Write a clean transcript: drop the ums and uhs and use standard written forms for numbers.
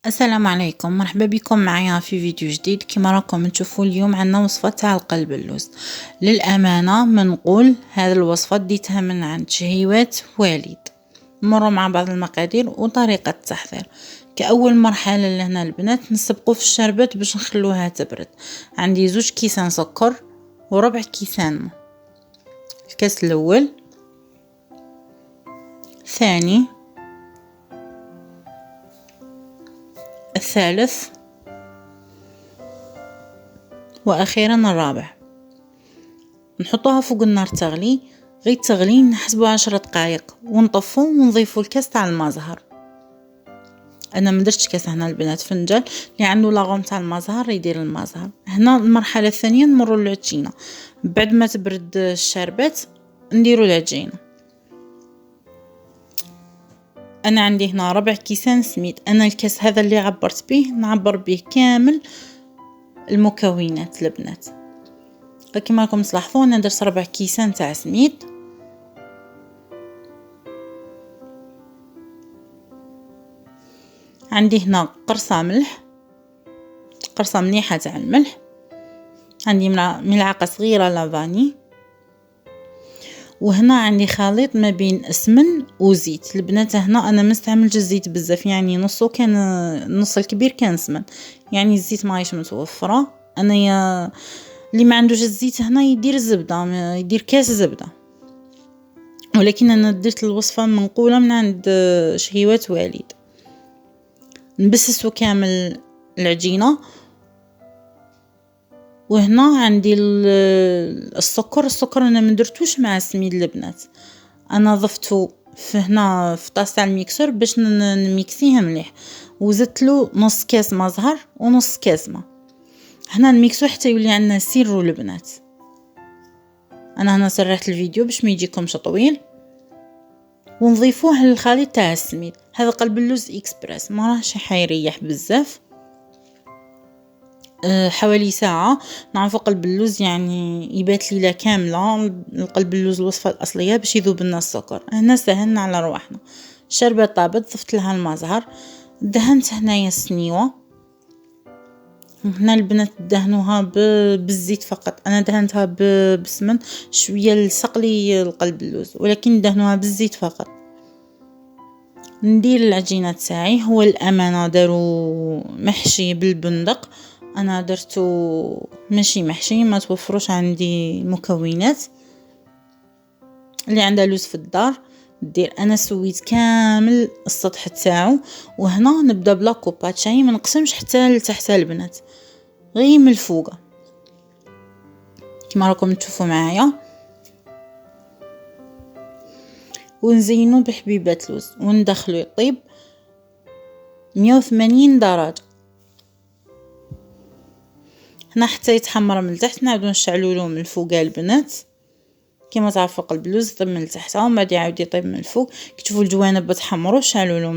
السلام عليكم، مرحبا بكم معايا في فيديو جديد. كما راكم تشوفوا اليوم عندنا وصفة تاع القلب اللوز. للأمانة منقول هذه الوصفة ديتها من عند شهيوات والد. نمروا مع بعض المقادير وطريقة التحضير. كأول مرحلة لهنا البنات نسبقوا في الشربات باش نخلوها تبرد. عندي 2 كيسان سكر وربع كيسان ماء. الكاس الأول، الثاني، الثالث، واخيرا الرابع. نحطوها فوق النار تغلي، غير تغلي نحسبوا 10 دقائق ونطفو ونضيفوا الكاس تاع المزهر. انا ما درتش كاس هنا البنات، فنجان اللي عنده لاغوم تاع المزهر يدير المزهر. هنا المرحله الثانيه نمروا للعجينه. بعد ما تبرد الشربات نديروا العجينه. انا عندي هنا ربع كيسان سميد. انا الكاس هذا اللي عبرت به نعبر به كامل المكونات البنات. كما راكم تلاحظوا انا درت ربع كيسان تاع سميد. عندي هنا قرصه ملح، قرصه مليحه تاع الملح. عندي ملعقه صغيره لافاني. وهنا عندي خليط ما بين السمن وزيت. البنات هنا انا ما استعملتش الزيت بزاف، يعني نصه كان، نص الكبير كان سمن، يعني الزيت ماهيش متوفره. انا اللي ما عندوش الزيت هنا يدير الزبده، يدير كاس زبده. ولكن انا درت الوصفه منقوله من عند شهيوات والد. نبسسو كامل العجينه. وهنا عندي السكر انا ما درتوش مع السميد البنات، انا ضفتو في هنا في طاس تاع الميكسور باش نميكسيه مليح. وزدت له نص كاس مزهر ونص كاس ماء. هنا الميكسور حتى يولي عندنا سيرو البنات. انا هنا سرحت الفيديو باش ما يجيكمش طويل. ونضيفوه للخليط تاع السميد. هذا قلب اللوز اكسبريس، ما راهش حيريح بزاف. حوالي ساعة نعرفوا قلب اللوز، يعني يبات ليلة كاملة القلب اللوز الوصفة الأصلية باش يذوب لنا السكر. هنا سهلنا على رواحنا. الشربة طابت، ضفت لها المزهر، دهنت هنايا السنيوة. هنا البنات دهنوها بالزيت فقط، انا دهنتها بسمن شويه لصقلي القلب اللوز، ولكن دهنوها بالزيت فقط. ندير العجينه تاعي. هو الامانه داروا محشي بالبندق، انا درتو ماشي محشي، ما توفروش عندي المكونات. اللي عندها لوز في الدار دير. انا سويت كامل السطح تاعو. وهنا نبدا بلا كوبات شاي، ما نقسمش حتى لتحت البنات، غير من الفوق كما راكم تشوفوا معايا. ونزينو بحبيبات لوز وندخلو يطيب 180 درجه. هنا حتى يتحمر من التحت نعاودو نشعلولو من الفوق البنات. كما تعرفوا قلب اللوز يطيب من التحت ومن بعد يعاود يطيب من الفوق. كي تشوفوا الجوانب تحمروا شعلولو